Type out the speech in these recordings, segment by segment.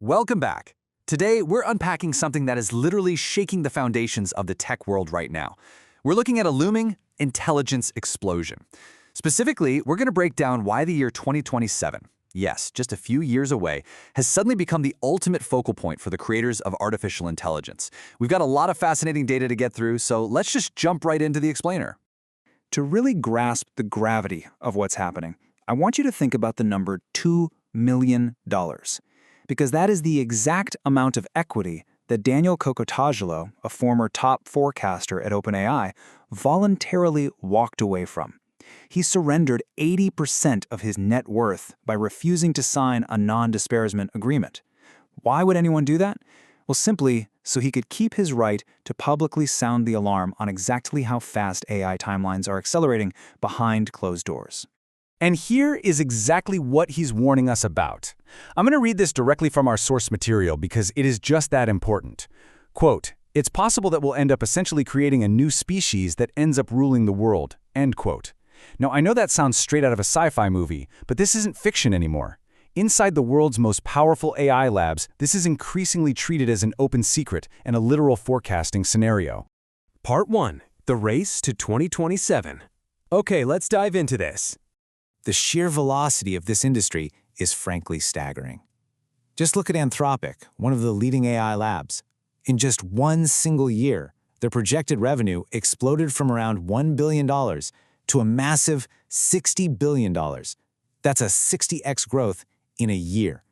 Welcome back. Today, we're unpacking something that is literally shaking the foundations of the tech world right now. We're looking at a looming intelligence explosion. Specifically, we're going to break down why the year 2027, yes, just a few years away, has suddenly become the ultimate focal point for the creators of artificial intelligence. We've got a lot of fascinating data to get through, so let's just jump right into the explainer. To really grasp the gravity of what's happening, I want you to think about the number $2 million, because that is the exact amount of equity that Daniel Kokotajalo, a former top forecaster at OpenAI, voluntarily walked away from. He surrendered 80% of his net worth by refusing to sign a non-disparagement agreement. Why would anyone do that? Well, simply so he could keep his right to publicly sound the alarm on exactly how fast AI timelines are accelerating behind closed doors. And here is exactly what he's warning us about. I'm going to read this directly from our source material because it is just that important. Quote, "It's possible that we'll end up essentially creating a new species that ends up ruling the world." End quote. Now, I know that sounds straight out of a sci-fi movie, but this isn't fiction anymore. Inside the world's most powerful AI labs, this is increasingly treated as an open secret and a literal forecasting scenario. Part 1. The Race to 2027. Okay, let's dive into this. The sheer velocity of this industry is frankly staggering. Just look at Anthropic, one of the leading AI labs. In just one single year, their projected revenue exploded from around $1 billion to a massive $60 billion. That's a 60x growth in a year.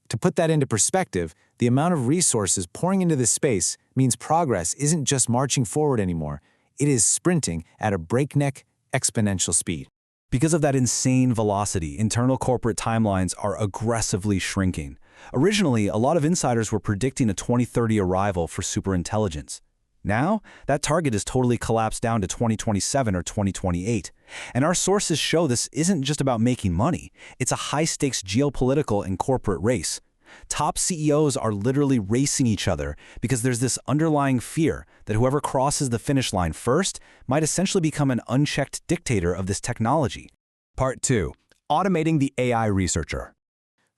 To put that into perspective, the amount of resources pouring into this space means progress isn't just marching forward anymore, it is sprinting at a breakneck, exponential speed. Because of that insane velocity, internal corporate timelines are aggressively shrinking. Originally, a lot of insiders were predicting a 2030 arrival for superintelligence. Now, that target is totally collapsed down to 2027 or 2028. And our sources show this isn't just about making money. It's a high-stakes geopolitical and corporate race. Top CEOs are literally racing each other because there's this underlying fear that whoever crosses the finish line first might essentially become an unchecked dictator of this technology. Part 2. Automating the AI researcher.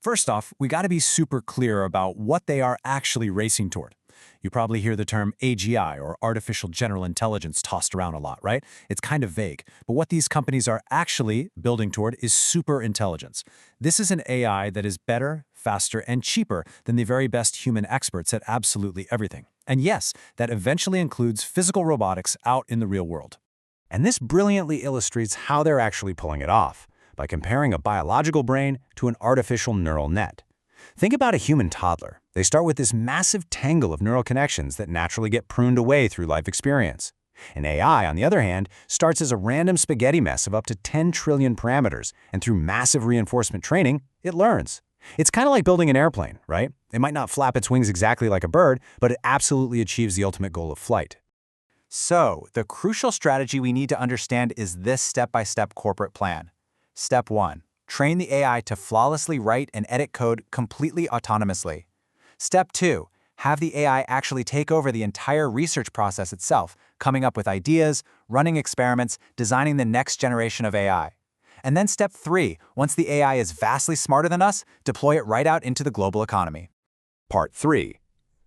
First off, we got to be super clear about what they are actually racing toward. You probably hear the term AGI, or artificial general intelligence, tossed around a lot, right? It's kind of vague, but what these companies are actually building toward is superintelligence. This is an AI that is better, faster, and cheaper than the very best human experts at absolutely everything. And yes, that eventually includes physical robotics out in the real world. And this brilliantly illustrates how they're actually pulling it off, by comparing a biological brain to an artificial neural net. Think about a human toddler. They start with this massive tangle of neural connections that naturally get pruned away through life experience. An AI, on the other hand, starts as a random spaghetti mess of up to 10 trillion parameters, and through massive reinforcement training, it learns. It's kind of like building an airplane, right? It might not flap its wings exactly like a bird, but it absolutely achieves the ultimate goal of flight. So, the crucial strategy we need to understand is this step-by-step corporate plan. Step 1. Train the AI to flawlessly write and edit code completely autonomously. Step 2. Have the AI actually take over the entire research process itself, coming up with ideas, running experiments, designing the next generation of AI. And then step 3. Once the AI is vastly smarter than us, deploy it right out into the global economy. Part 3.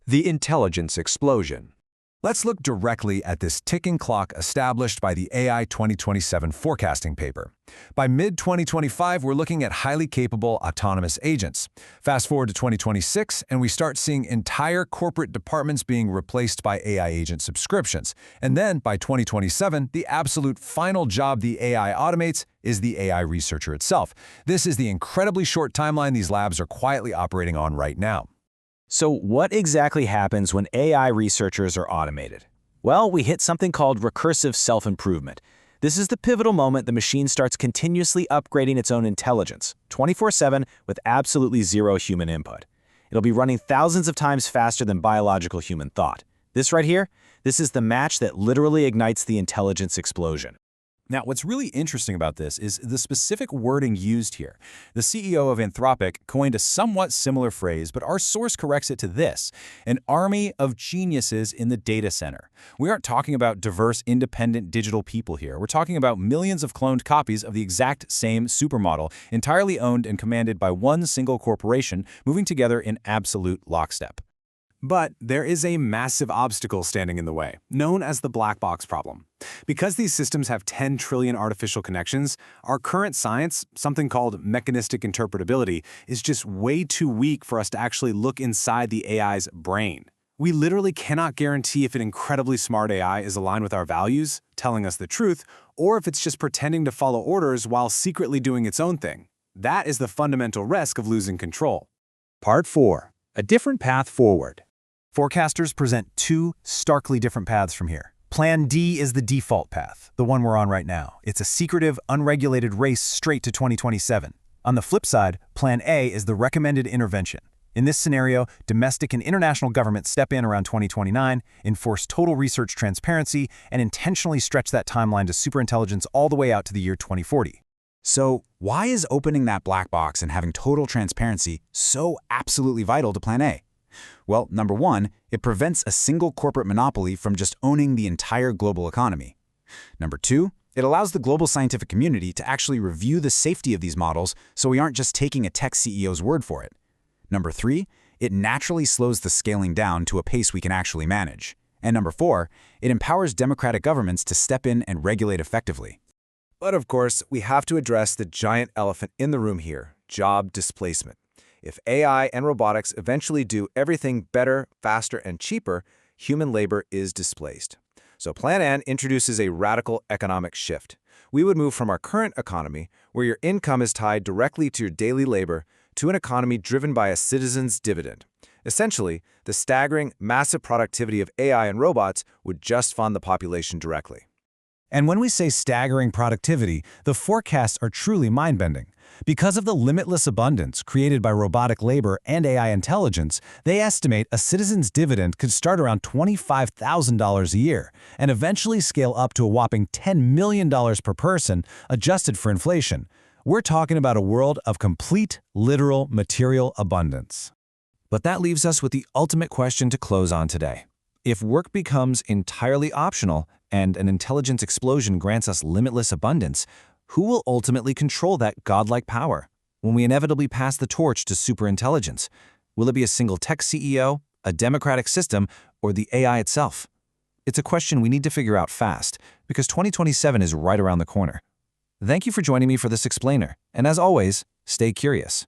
The Intelligence Explosion. Let's look directly at this ticking clock established by the AI 2027 forecasting paper. By mid-2025, we're looking at highly capable autonomous agents. Fast forward to 2026, and we start seeing entire corporate departments being replaced by AI agent subscriptions. And then, by 2027, the absolute final job the AI automates is the AI researcher itself. This is the incredibly short timeline these labs are quietly operating on right now. So what exactly happens when AI researchers are automated? Well, we hit something called recursive self-improvement. This is the pivotal moment the machine starts continuously upgrading its own intelligence, 24/7 with absolutely zero human input. It'll be running thousands of times faster than biological human thought. This right here, this is the match that literally ignites the intelligence explosion. Now, what's really interesting about this is the specific wording used here. The CEO of Anthropic coined a somewhat similar phrase, but our source corrects it to this: an army of geniuses in the data center. We aren't talking about diverse, independent digital people here. We're talking about millions of cloned copies of the exact same supermodel, entirely owned and commanded by one single corporation, moving together in absolute lockstep. But there is a massive obstacle standing in the way, known as the black box problem. Because these systems have 10 trillion artificial connections, our current science, something called mechanistic interpretability, is just way too weak for us to actually look inside the AI's brain. We literally cannot guarantee if an incredibly smart AI is aligned with our values, telling us the truth, or if it's just pretending to follow orders while secretly doing its own thing. That is the fundamental risk of losing control. Part 4. A different path forward. Forecasters present two starkly different paths from here. Plan D is the default path, the one we're on right now. It's a secretive, unregulated race straight to 2027. On the flip side, Plan A is the recommended intervention. In this scenario, domestic and international governments step in around 2029, enforce total research transparency, and intentionally stretch that timeline to superintelligence all the way out to the year 2040. So why is opening that black box and having total transparency so absolutely vital to Plan A? Well, number one, it prevents a single corporate monopoly from just owning the entire global economy. Number two, it allows the global scientific community to actually review the safety of these models so we aren't just taking a tech CEO's word for it. Number three, it naturally slows the scaling down to a pace we can actually manage. And number four, it empowers democratic governments to step in and regulate effectively. But of course, we have to address the giant elephant in the room here: job displacement. If AI and robotics eventually do everything better, faster, and cheaper, human labor is displaced. So Plan N introduces a radical economic shift. We would move from our current economy, where your income is tied directly to your daily labor, to an economy driven by a citizen's dividend. Essentially, the staggering, massive productivity of AI and robots would just fund the population directly. And when we say staggering productivity, the forecasts are truly mind-bending. Because of the limitless abundance created by robotic labor and AI intelligence, they estimate a citizen's dividend could start around $25,000 a year and eventually scale up to a whopping $10 million per person, adjusted for inflation. We're talking about a world of complete, literal, material abundance. But that leaves us with the ultimate question to close on today. If work becomes entirely optional and an intelligence explosion grants us limitless abundance, who will ultimately control that godlike power? When we inevitably pass the torch to superintelligence, will it be a single tech CEO, a democratic system, or the AI itself? It's a question we need to figure out fast, because 2027 is right around the corner. Thank you for joining me for this explainer, and as always, stay curious.